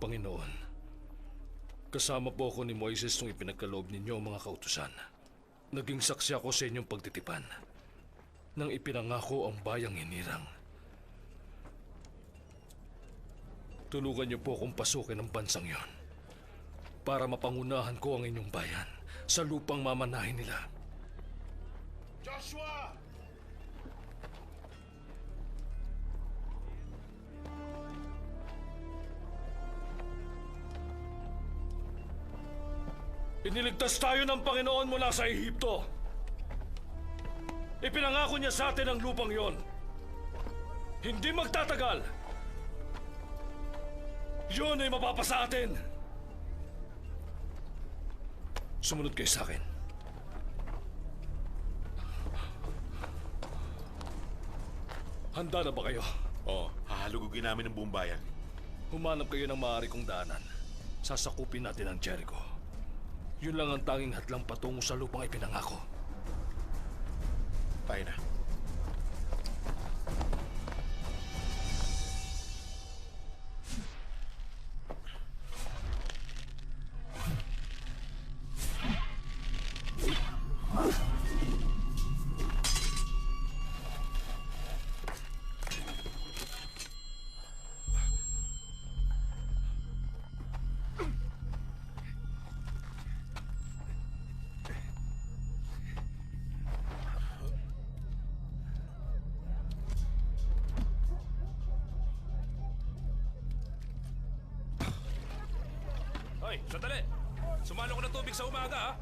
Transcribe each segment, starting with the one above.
Panginoon, kasama po ako ni Moises nung ipinagkaloob ninyo ang mga kautusan. Naging saksi ako sa inyong pagtitipan nang ipinangako ang bayang hinirang. Tulungan niyo po akong pasukin ang bansang yon para mapangunahan ko ang inyong bayan sa lupang mamanahin nila. Joshua! Iniligtas tayo ng Panginoon mula sa Ehipto. Ipinangako niya sa atin ang lupang yon. Hindi magtatagal. Yun ay mapapasa atin. Sumunod kayo sa akin. Handa na ba kayo? Oo, hahalugugin namin ang buong bayan. Humanap kayo ng maaari kong daanan. Sasakupin natin ang Jericho. Yun lang ang tanging hadlang patungo sa lupang ipinangako. Tayo na. Hoy, sandali! Sumalo ko ng tubig sa umaga, ha?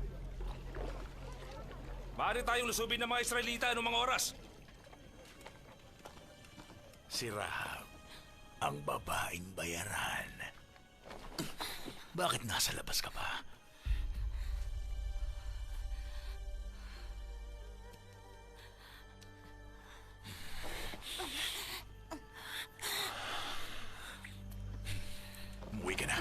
Maaari tayong lusubin ng mga Israelita anong mga oras. Si Rahab, ang babaeng bayaran. Bakit nasa labas ka pa? Umuwi ka na.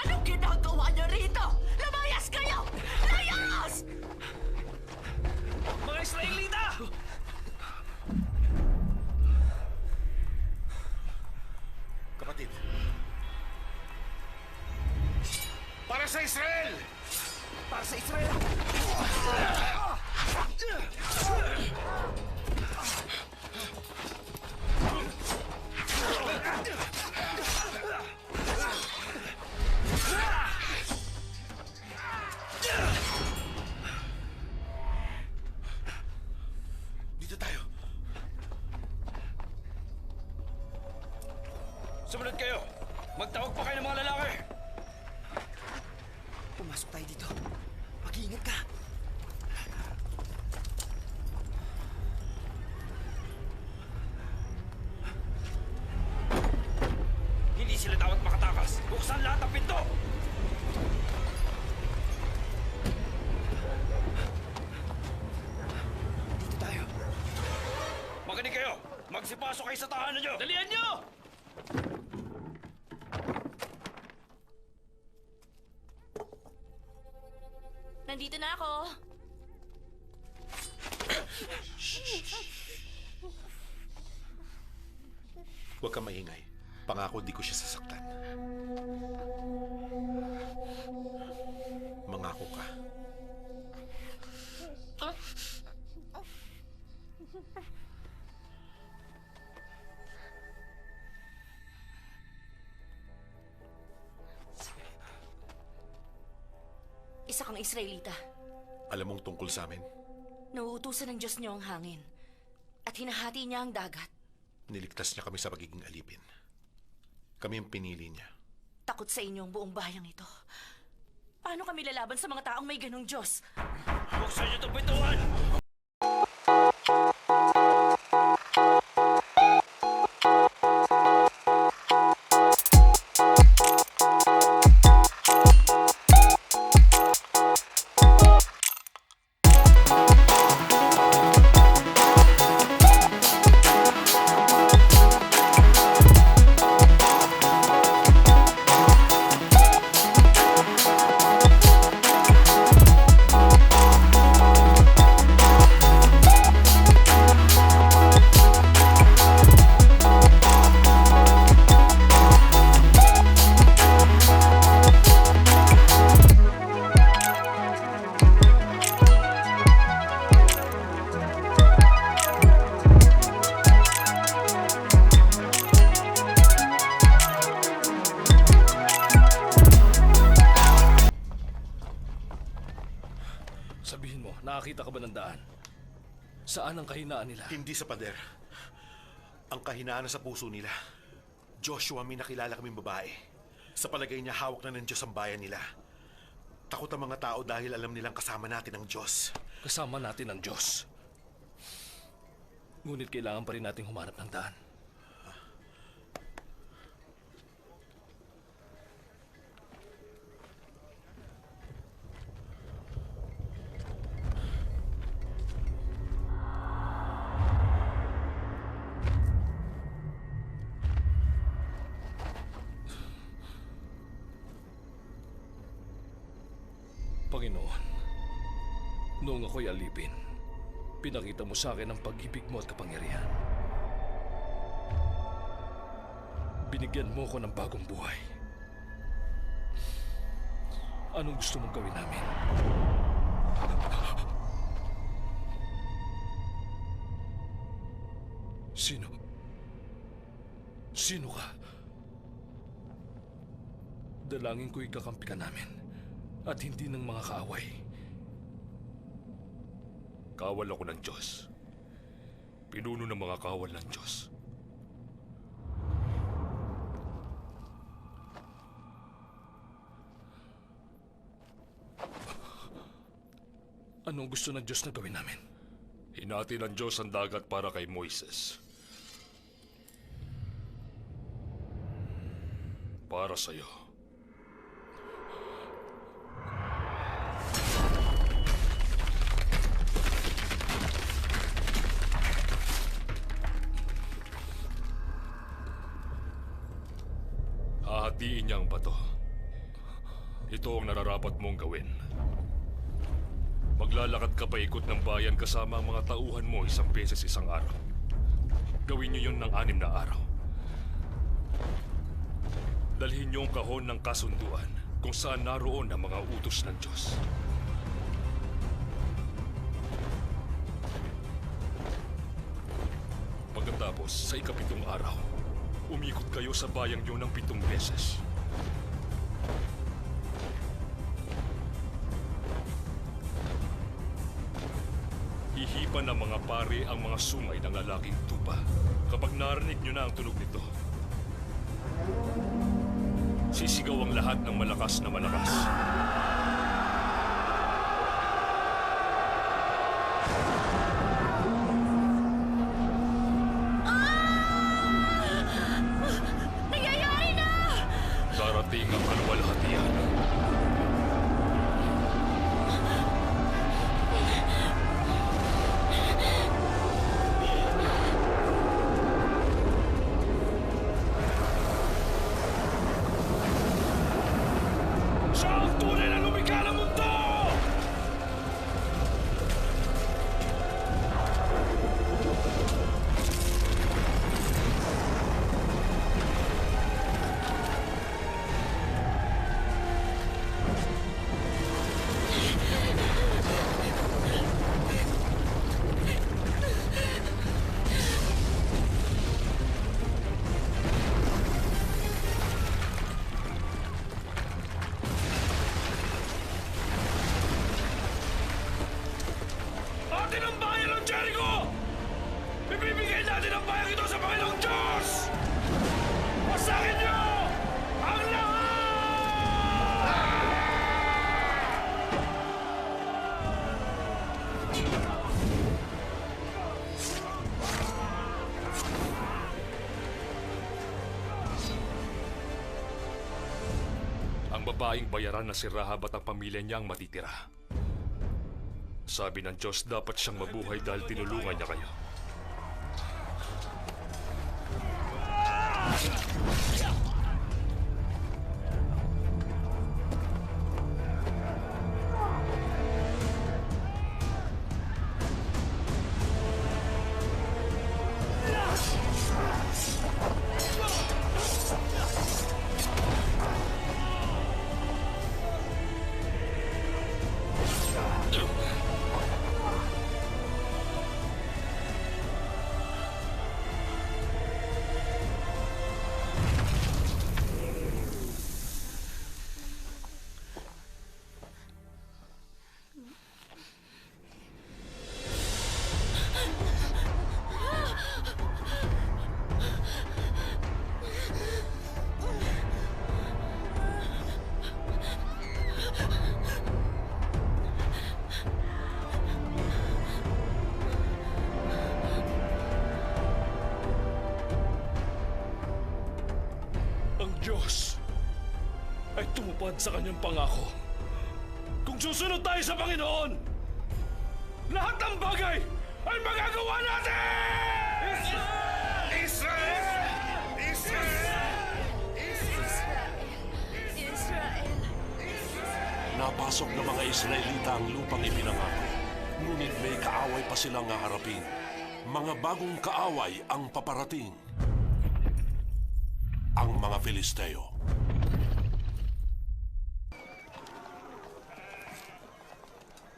Anong ginagawa niyo rito? Lumayas kayo! Layas! Mga Israelita! Kapatid. Para sa Israel! Para sa Israel! Dito tayo. Sumunod kayo! Magtawag pa kayo ng mga lalaki! Pumasok tayo dito. Mag-iingat ka. Hindi sila dapat makatakas. Buksan lahat ng pinto! Dito tayo. Makinig kayo! Magsipasok kayo sa tahanan nyo! Dalian nyo! Nandito na ako. Huwag kang maingay. Pangako di ko siya sasaktan. Mangako ka. Isa kang Israelita. Alam mong tungkol sa amin? Nauutusan ng Diyos niyo ang hangin. At hinahati niya ang dagat. Niligtas niya kami sa pagiging alipin. Kami ang pinili niya. Takot sa inyo ang buong bayang ito. Paano kami lalaban sa mga taong may ganong Diyos? Buksan nyo itong pintuan! Nakakita ka ba ng daan? Saan ang kahinaan nila? Hindi sa pader. Ang kahinaan na sa puso nila. Joshua, may nakilala kaming babae. Sa palagay niya, hawak na ng Diyos ang bayan nila. Takot ang mga tao dahil alam nilang kasama natin ang Diyos. Kasama natin ang Diyos. Ngunit kailangan pa rin nating humanap ng daan. Panginoon, noong ako'y alipin, pinakita mo sa akin ang pag-ibig mo at kapangyarihan. Binigyan mo ko ng bagong buhay. Anong gusto mong gawin namin? Sino? Sino ka? Dalangin ko'y kakampi ka namin at hindi ng mga kaaway. Kawal ako ng Diyos. Pinuno ng mga kawal ng Diyos. Anong gusto ng Diyos na gawin namin? Hinati ng Diyos ang dagat para kay Moises. Para sa'yo. Hahatiin niya ang bato. Ito ang nararapat mong gawin. Maglalakad ka paikot ng bayan kasama ang mga tauhan mo 1 beses isang araw. Gawin niyo yun ng 6 na araw. Dalhin niyo ang kahon ng kasunduan kung saan naroon ang mga utos ng Diyos. Pagkatapos, sa 7 araw, umikot kayo sa bayang yun ng 7 beses. Hihipan ng mga pare ang mga sungay ng lalaking tupa. Kapag narinig nyo na ang tunog nito, sisigaw ang lahat ng malakas na malakas. Nangyayari na! Darating ang kaluwalhatian. Siya ang tunay na lumikha ng mundo! Atin ang bayan ng Jericho! Ibibigay natin ang bayan ito sa Panginoong Diyos! Pasangin niyo ang lahat! Ang babaeng bayaran na si Rahab at ang pamilya niya ang matitira. Sabi ng Diyos, dapat siyang mabuhay dahil tinulungan niya kayo. ang Diyos ay tumupad sa kanyang pangako. Kung susunod tayo sa Panginoon, lahat ng bagay ay magagawa natin! Israel! Napasok ng mga Israelita ang lupang ipinangako. Ngunit may kaaway pa silang haharapin. Mga bagong kaaway ang paparating. Ang mga Filisteo.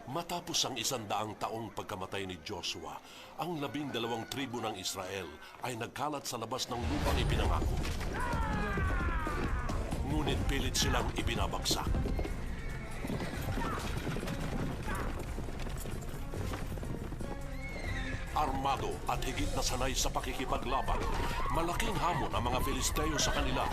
Matapos ang 100 taong pagkamatay ni Joshua, ang 12 tribo ng Israel ay nagkalat sa labas ng lupang ipinangako. Ngunit pilit silang ibinabagsak. Armado at higit na sanay sa pakikipaglaban, malaking hamon ang mga Filisteo sa kanila.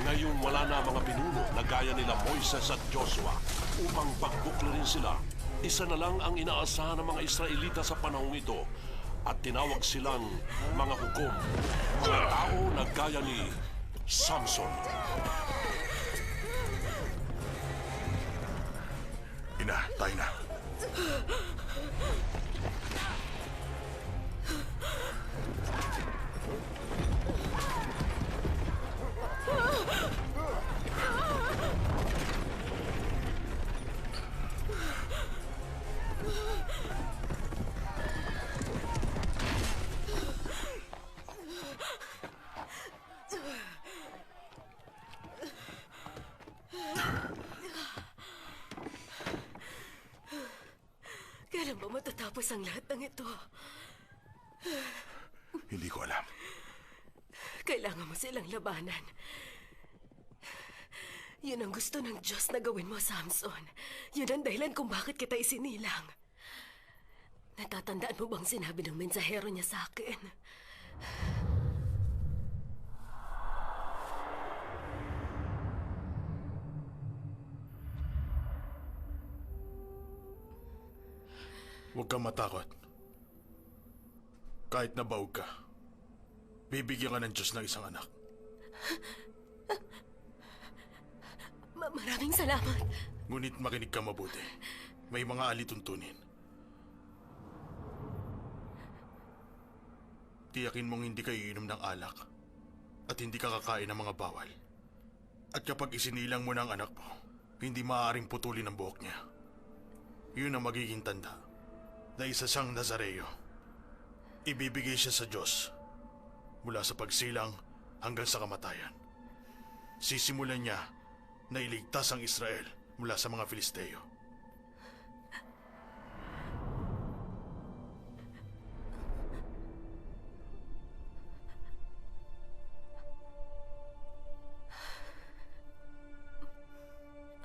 Ngayon wala na mga pinuno na gaya nila Moises at Joshua upang pagbuklarin sila. Isa na lang ang inaasahan ng mga Israelita sa panahong ito at tinawag silang mga hukom, mga tao na gaya ni Samson. Ina, tayo na. Kailan ba matatapos ang lahat ng ito? Hindi ko alam. Kailangan mo silang labanan. Yun ang gusto ng Diyos na gawin mo, Samson. Yun ang dahilan kung bakit kita isinilang. Natatandaan mo bang sinabi ng mensahero niya sa akin? Huwag kang matakot. Kahit nabaog ka, bibigyan ka ng Diyos ng isang anak. Maraming salamat. Ngunit makinig ka mabuti. May mga alituntunin. Tiyakin mong hindi ka iinom ng alak at hindi ka kakain ng mga bawal. At kapag isinilang mo ng anak mo, hindi maaaring putulin ang buhok niya. Yun ang magiging tanda na isa siyang Nazareo. Ibibigay siya sa Diyos mula sa pagsilang hanggang sa kamatayan. Sisimulan niya na iligtas ang Israel mula sa mga Filisteo.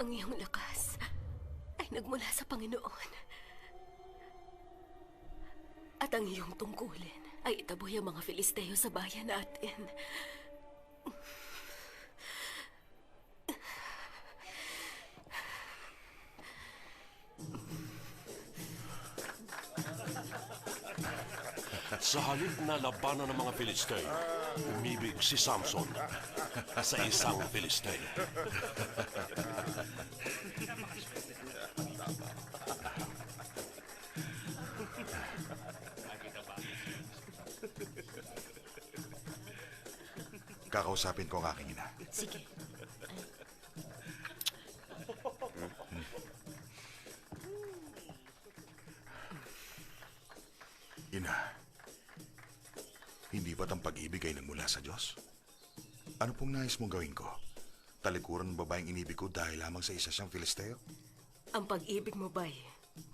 Ang iyong lakas ay nagmula sa Panginoon. At ang iyong tungkulin ay itaboy ang mga Filisteo sa bayan natin. Sa halip na labanan ng mga Filisteo, umibig si Samson sa isang Filisteo. Kakausapin ko ang aking ina. Sige. Ina, hindi ba't ang pag-ibig ay nagmula sa Diyos? Ano pong nais mong gawin ko? Talikuran ng babaeng inibig ko dahil lamang sa isa siyang Filisteo? Ang pag-ibig mo ba'y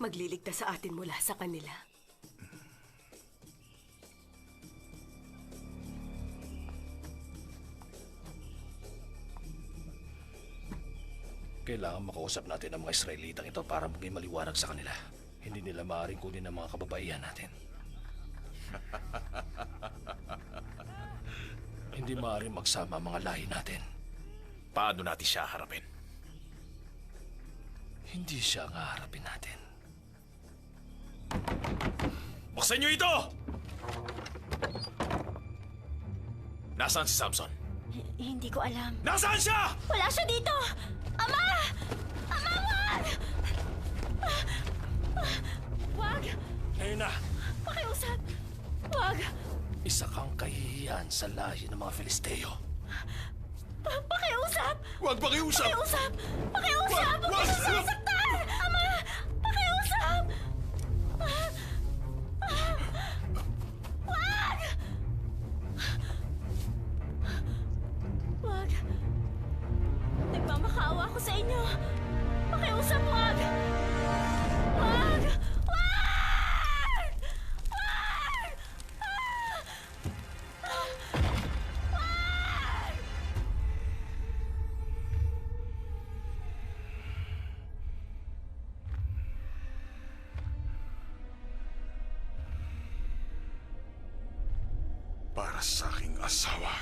magliligtas sa atin mula sa kanila? Kailangan makausap natin ang mga Israelitang ito para maging maliwanag sa kanila. Hindi nila maaaring kunin ang mga kababaihan natin. Hindi maaaring magsama ang mga lahi natin. Paano natin siya harapin? Hindi siya ang haharapin natin. Buksan niyo ito! Nasaan si Samson? Hindi ko alam. Nasaan siya? Wala siya dito! Ama! Ama, wag! Wag! Ngayon na, Pakiusap! Wag! isa kang kahihiyan sa lahi ng mga Filisteo. Pakiusap! Huwag pakiusap! Pakiusap! Pakiusap! Huwag mo siya sasaktan! Ama! Pakiusap! Wag! Wag! Nagmamakaawa ako sa inyo. Pakiusap, wag! Wag! Wag! Wag! Para sa aking asawa.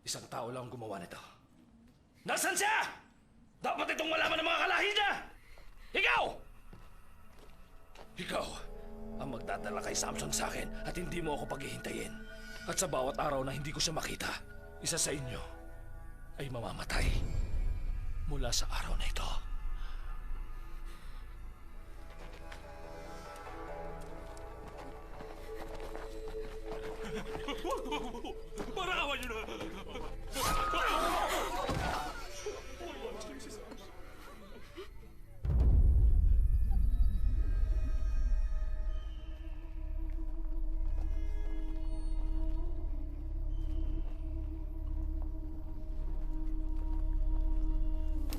Isang tao lang ang gumawa nito. Nasaan siya? Dapat itong malaman ng mga kalahi niya! Ikaw! Ikaw ang magdadala kay Samson sa akin at hindi mo ako paghihintayin. At sa bawat araw na hindi ko siya makita, isa sa inyo ay mamamatay mula sa araw na ito. Parang awan niyo na!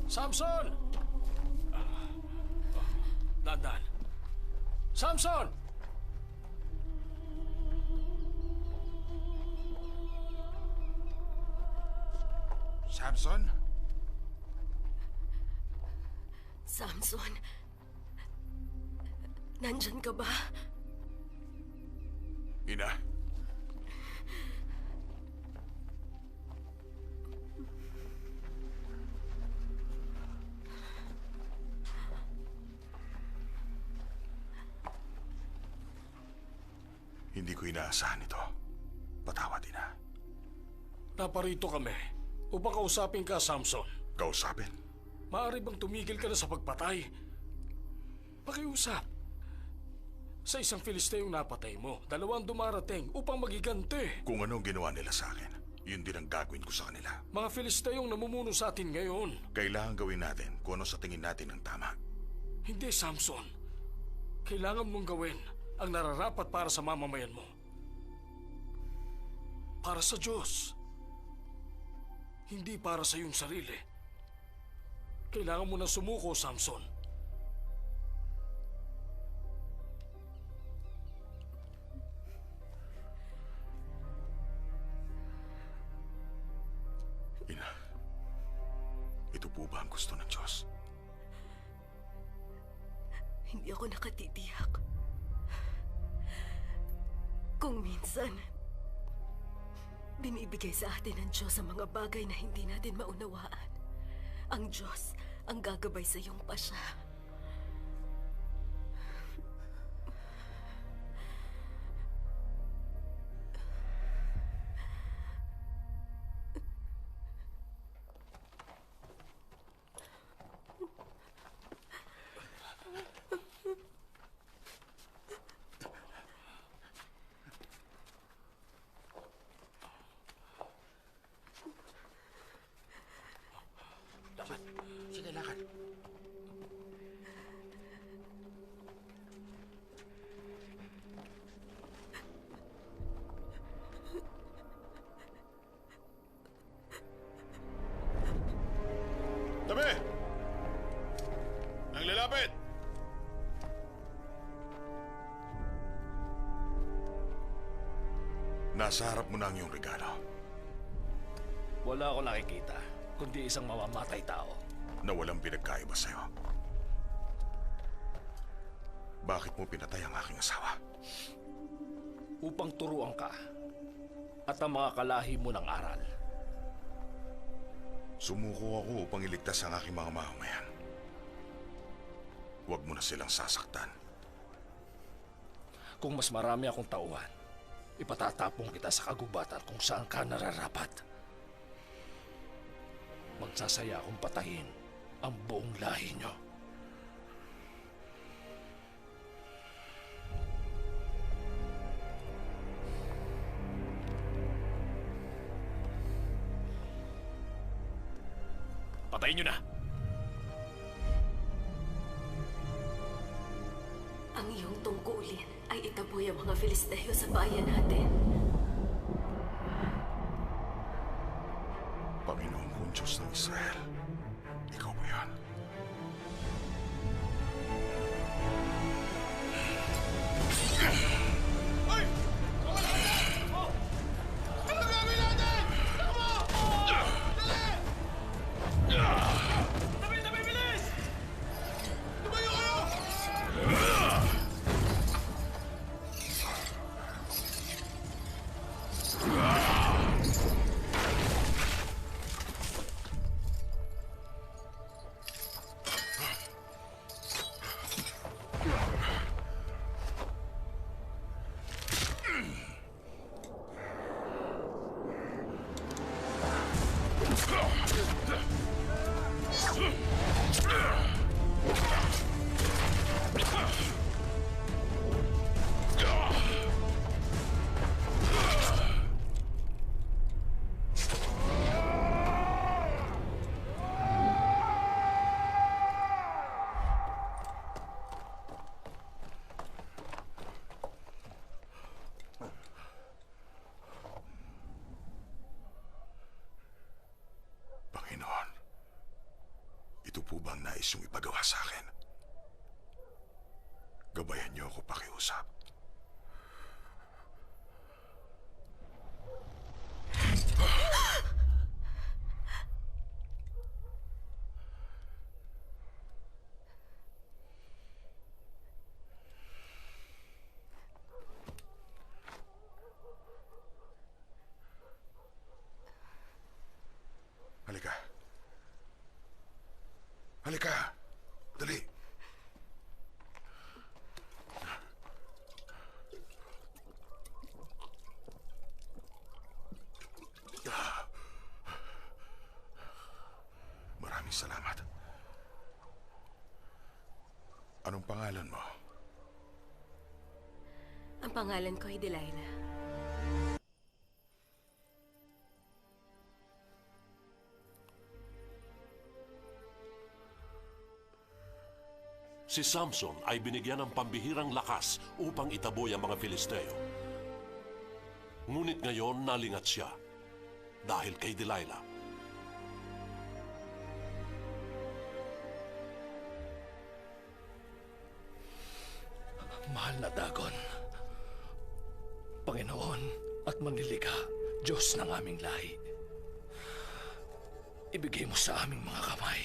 Samson! Dandan! Samson! Samson? Samson, nandyan ka ba? Ina, hindi ko inaasahan ito. Patawad, Ina. Naparito kami upang kausapin ka, Samson. Kausapin? Maaari bang tumigil ka na sa pagpatay? Pakiusap. Sa isang Filisteyong napatay mo, dalawang dumarating upang magiganti. Kung ano ang ginawa nila sa akin, yun din ang gagawin ko sa kanila. Mga Filisteyong namumuno sa atin ngayon. Kailangan gawin natin kung ano sa tingin natin ang tama. Hindi, Samson. Kailangan mong gawin ang nararapat para sa mamamayan mo. Para sa Diyos. Hindi para sa iyong sarili. Kailangan mo na sumuko, Samson. Ina, ito po ba ang gusto ng Diyos? Hindi ako nakatitiyak. Kung minsan, binibigay sa atin ng Diyos ang mga bagay na hindi natin maunawaan. Ang Diyos ang gagabay sa iyong pasya. Nasa harap mo na ang iyong regalo Wala ako nakikita, kundi isang mamamatay tao. na walang pinagkaiba sa'yo. Bakit mo pinatay ang aking asawa? Upang turuan ka at ang mga kalahi mo ng aral. Sumuko ako upang iligtas ang aking mga mamamayan. Huwag mo na silang sasaktan. Kung mas marami akong tauhan, ipatatapong kita sa kagubatan kung saan ka nararapat. Magsasaya akong patayin ang buong lahi nyo. Patayin nyo na! Ang iyong tungkulin ay itaboy ang mga Filisteo sa bayan natin. Panginoon kong Diyos ng Israel, ikaw ba yan? Panginoon, ito po bang nais yung ipagawa sa akin? Gabayan niyo ako pakiusap. Halika. Halika! Dali! Maraming salamat. Anong pangalan mo? Ang pangalan ko ay Delilah. Si Samson ay binigyan ng pambihirang lakas upang itaboy ang mga Filisteo. Ngunit ngayon nalingat siya dahil kay Delilah. Mahal na Dagon, Panginoon at manlilika, Diyos ng aming lahi. Ibigay mo sa aming mga kamay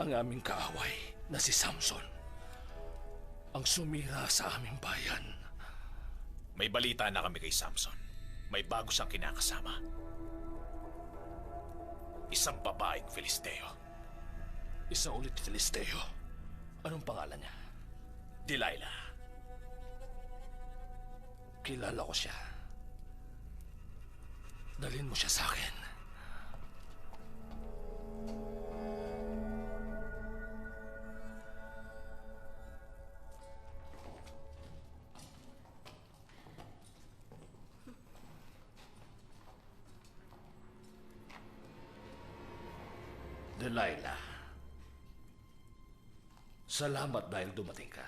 ang aming kaaway na si Samson, ang sumira sa aming bayan. May balita na kami kay Samson. May bago siyang kinakasama. Isang babaeng Filisteo. Isa ulit Filisteo. Anong pangalan niya? Delilah. Kilala ko siya. Dalhin mo siya sa akin. Delilah. Salamat dahil dumating ka.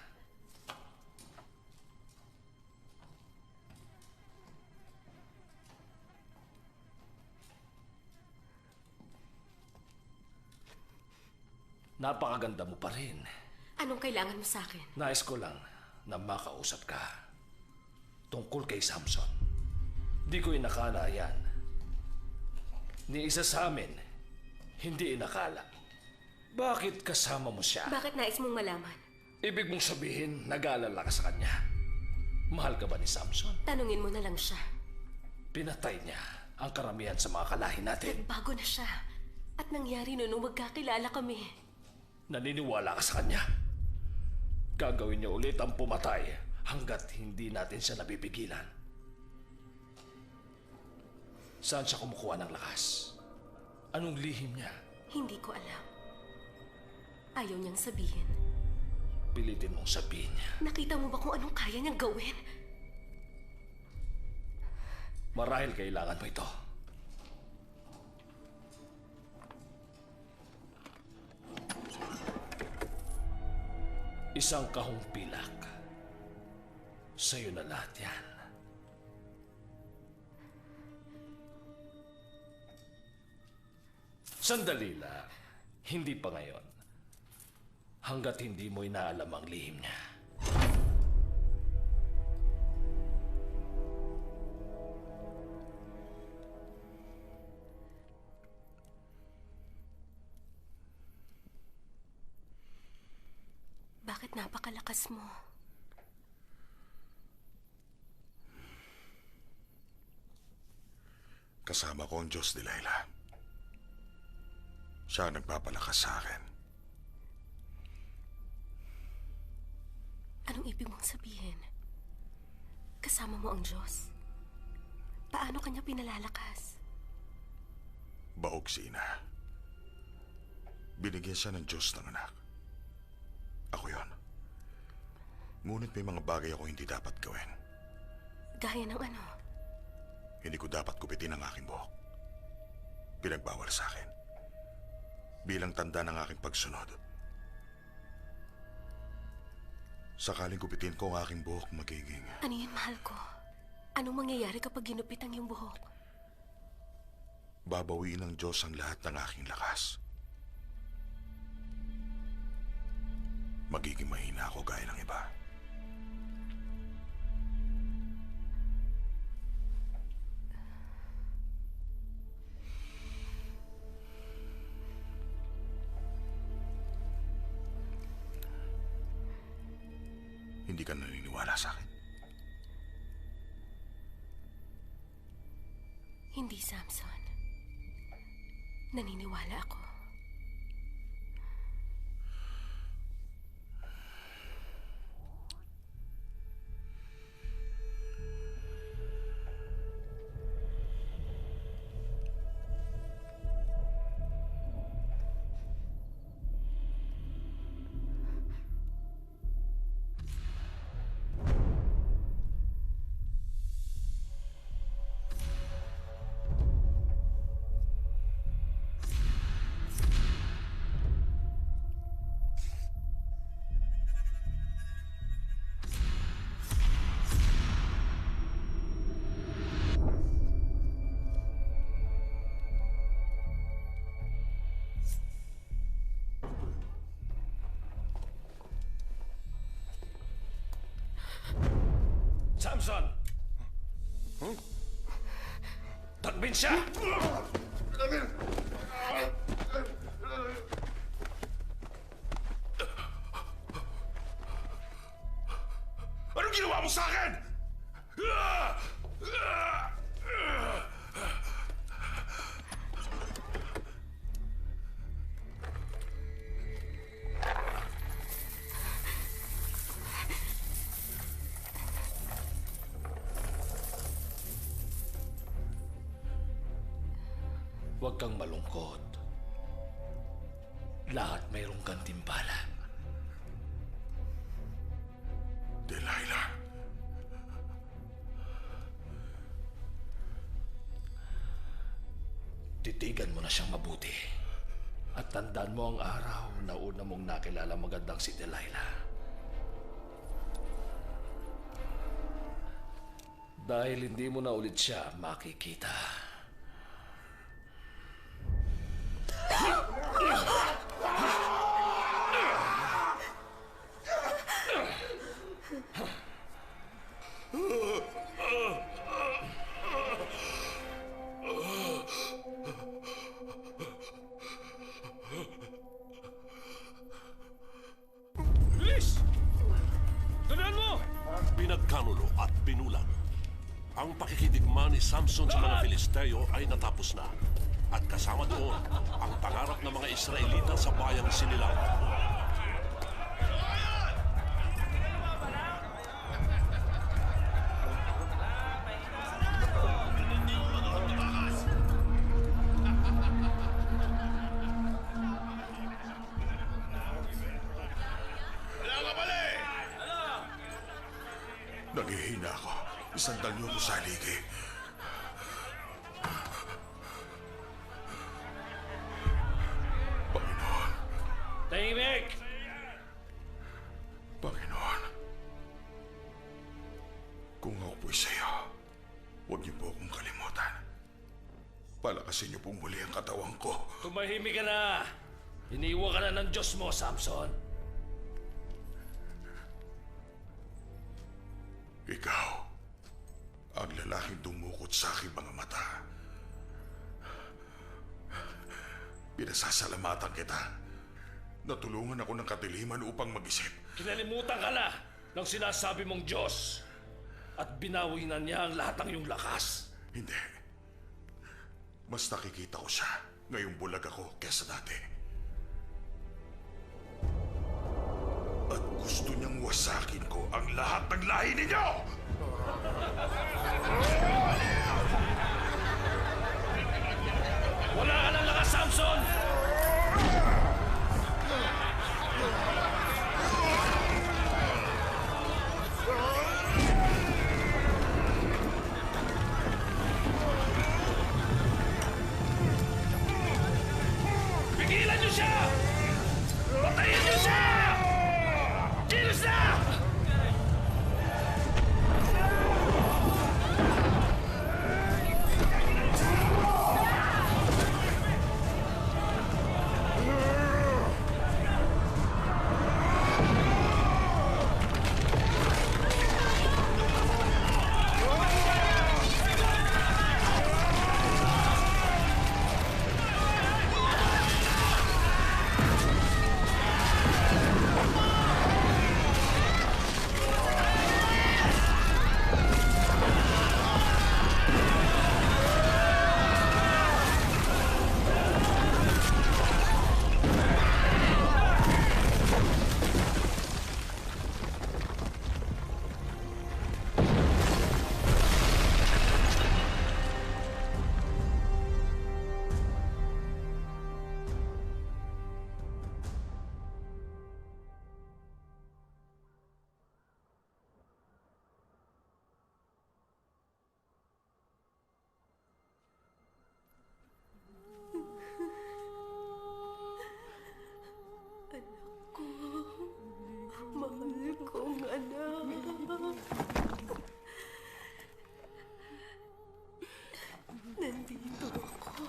Napakaganda mo pa rin. Anong kailangan mo sa akin? Nais ko lang na makausap ka tungkol kay Samson. Di ko inakala yan. Ni isa sa amin, hindi inakala. Bakit kasama mo siya? Bakit nais mong malaman? Ibig mong sabihin, nag-aalala ka sa kanya. Mahal ka ba ni Samson? Tanungin mo na lang siya. Pinatay niya ang karamihan sa mga kalahi natin. Bago na siya. At nangyari noon nung magkakilala kami. Naniniwala ka sa kanya. Gagawin niya ulit ang pumatay hanggat hindi natin siya nabibigilan. Saan siya kumukuha ng lakas? Anong lihim niya? Hindi ko alam. Ayaw niyang sabihin. Pilitin mong sabihin niya. Nakita mo ba kung anong kaya niyang gawin? Marahil kailangan mo ito. Isang kahong pilak. Sa'yo na lahat yan. Sandali lang. Hindi pa ngayon. Hanggat hindi mo inaalam ang lihim niya. Bakit napakalakas mo? Kasama ko ang Diyos, Delilah. Siya ang nagpapalakas sa akin. Anong ibig mong sabihin? Kasama mo ang Diyos? Paano kanya pinalalakas? Baog si Ina. Binigyan siya ng Diyos ng anak. Ako yon. Ngunit may mga bagay ako hindi dapat gawin. Gaya ng ano? Hindi ko dapat kupitin ang aking buhok. Pinagbawal sa akin. Bilang tanda ng aking pagsunod. Sakaling kupitin ko ang aking buhok, magiging... Ano yan, mahal ko? Anong mangyayari kapag ginupit ang iyong buhok? Babawiin ng Diyos ang lahat ng aking lakas. Magiging mahina ako gaya ng iba. Hindi ka naniniwala sa akin? Hindi, Samson. Naniniwala ako. Samson! Takbin siya! Anong ginawa mo sa akin? Huwag kang malungkot. Lahat mayroong gantimpala. Delilah. Titigan mo na siyang mabuti. At tandaan mo ang araw na una mong nakilala magandang si Delilah. Dahil hindi mo na ulit siya makikita. binulag. Ang pakikidigma ni Samson sa mga Filisteo ay natapos na. At kasama doon ang pangarap ng mga Israelita sa bayang sinilang. Naghihina ako. Isandal niyo ko sa haligi. Panginoon, Tahimik! Panginoon. Kung ako po'y sa'yo, huwag niyo po akong kalimutan. Palakasin niyo pong muli ang katawan ko. Tumahimik ka na! Iniwan ka na ng Diyos mo, Samson. Ikaw, ang lalaking dumukot sa aking mga mata. Pinasasalamatan kita. Natulungan ako ng kadiliman upang mag-isip. Kinalimutan ka na ng sinasabi mong Diyos at binawi na niya ang lahat ng iyong lakas. Hindi. Mas nakikita ko siya ngayong bulag ako kesa dati. At gusto niyang wasakin ko ang lahat ng lahi ninyo! Wala ka ng lakas, Samson! Pigilan niyo siya! Patayin niyo siya! Kilos na! Mahal kong anak. Nandito ako.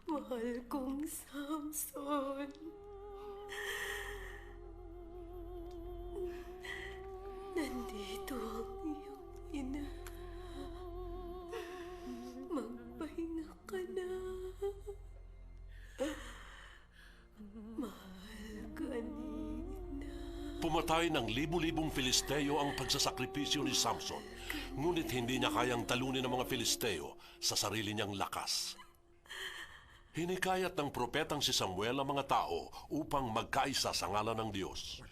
Mahal kong Samson. Nandito ang iyong ina. Magpahinga ka na. Mahal ka ni Pumatay ng libu-libong Filisteo ang pagsasakripisyo ni Samson. Ngunit hindi niya kayang talunin ng mga Filisteo sa sarili niyang lakas. Hinikayat ng propetang si Samuel ang mga tao upang magkaisa sa ngalan ng Diyos.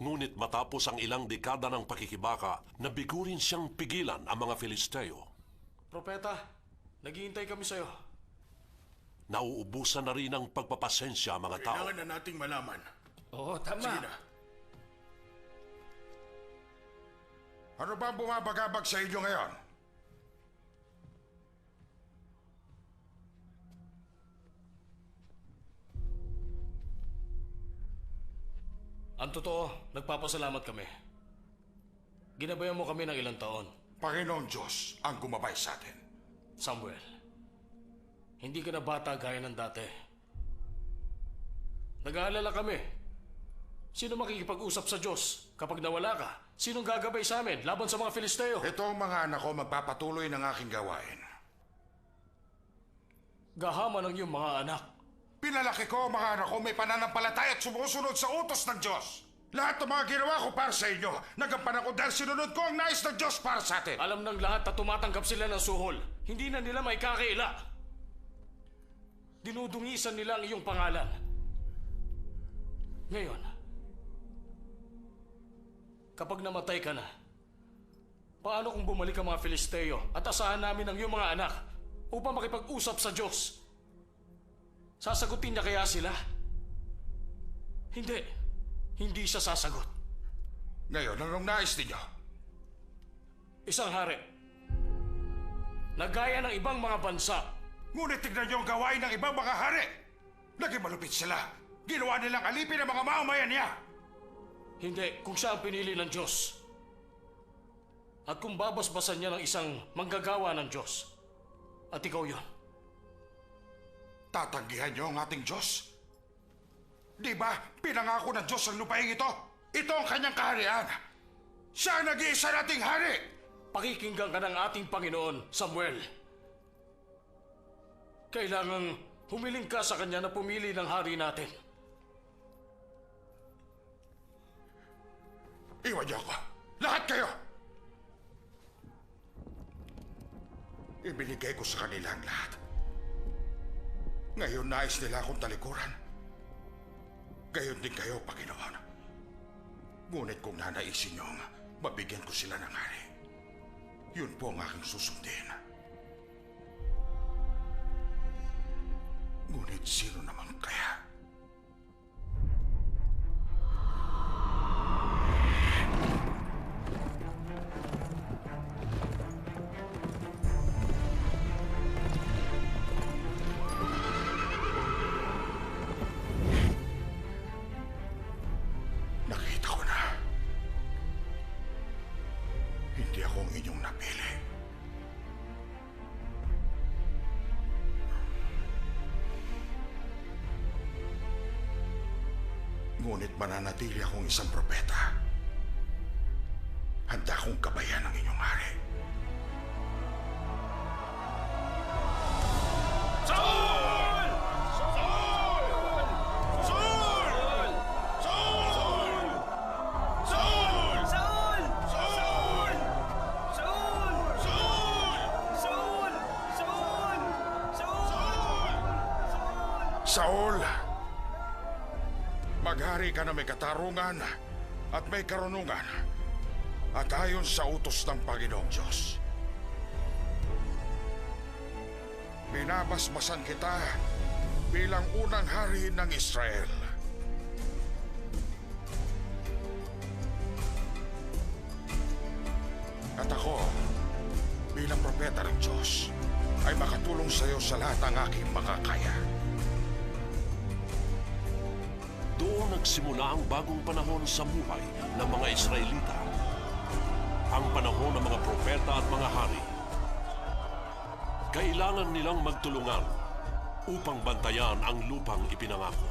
Ngunit matapos ang ilang dekada ng pakikibaka, nabigo rin siyang pigilan ang mga Filisteo. Propeta, naghihintay kami sa'yo. Nauubusan na rin ang pagpapasensya ang mga tao. Kailangan na nating malaman. Oo, tama. Sige na. Ano ba ang bumabagabag sa inyo ngayon? Ang totoo, nagpapasalamat kami. Ginabayan mo kami ng ilang taon. Panginoong Diyos ang gumabay sa atin. Samuel, hindi ka na bata gaya ng dati. Nag-aalala kami. Sino makikipag-usap sa Diyos kapag nawala ka? Sinong gagabay sa amin laban sa mga Filisteo? Ito ang mga anak ko magpapatuloy ng aking gawain. Gahama ng iyong mga anak. Pinalaki ko ang mga anak ko may pananampalataya at sumusunod sa utos ng Diyos. Lahat ng mga ginawa ko para sa inyo, nagampanan ko dahil sinunod ko ang nais ng Diyos para sa atin. Alam ng lahat na tumatanggap sila ng suhol. Hindi na nila may kakaila. Dinudungisan nila ang iyong pangalan. Ngayon, kapag namatay ka na, paano kung bumalik ang mga Filisteo at asahan namin ang iyong mga anak upang makipag-usap sa Diyos? Sasagutin niya kaya sila? Hindi. Hindi siya sasagot. Ngayon, anong nais ninyo? Isang hari. Nagaya ng ibang mga bansa. Ngunit tignan niyo ang gawain ng ibang mga hari. Naging malupit sila. Ginawa nilang alipin ang mga mamamayan niya. Hindi, kung siya ang pinili ng Diyos. At kung babasbasan niya ng isang manggagawa ng Diyos. At ikaw yon. Tatanggihan niyo ang ating Diyos? Di ba, pinangako ng Diyos ang lupaing ito? Ito ang kanyang kaharian. Siya ang nag-iisa nating hari. Pakikinggan ka ng ating Panginoon, Samuel. Kailangang humiling ka sa kanya na pumili ng hari natin. Iwan niyo ako. Lahat kayo. Ibinigay ko sa kanila ang lahat. Ngayon nais nila akong talikuran. Gayon din kayo, Panginoon. Ngunit kung nanaisin niyong mabigyan ko sila ng hari, yun po ang aking susundin. Ngunit sino naman kaya? Nakita ko na. Hindi ako ang inyong napili. Ngunit mananatili akong isang propeta. Handa akong gabayan ng inyong hari. Saul, maghari ka na may katarungan at may karunungan at ayon sa utos ng Panginoong Diyos. Binabasbasan kita bilang unang hari ng Israel. At ako, bilang propeta ng Diyos, ay makatulong sa iyo sa lahat ng aking makakaya. Doon nagsimula ang bagong panahon sa buhay ng mga Israelita. Ang panahon ng mga propeta at mga hari. Kailangan nilang magtulungan upang bantayan ang lupang ipinangako.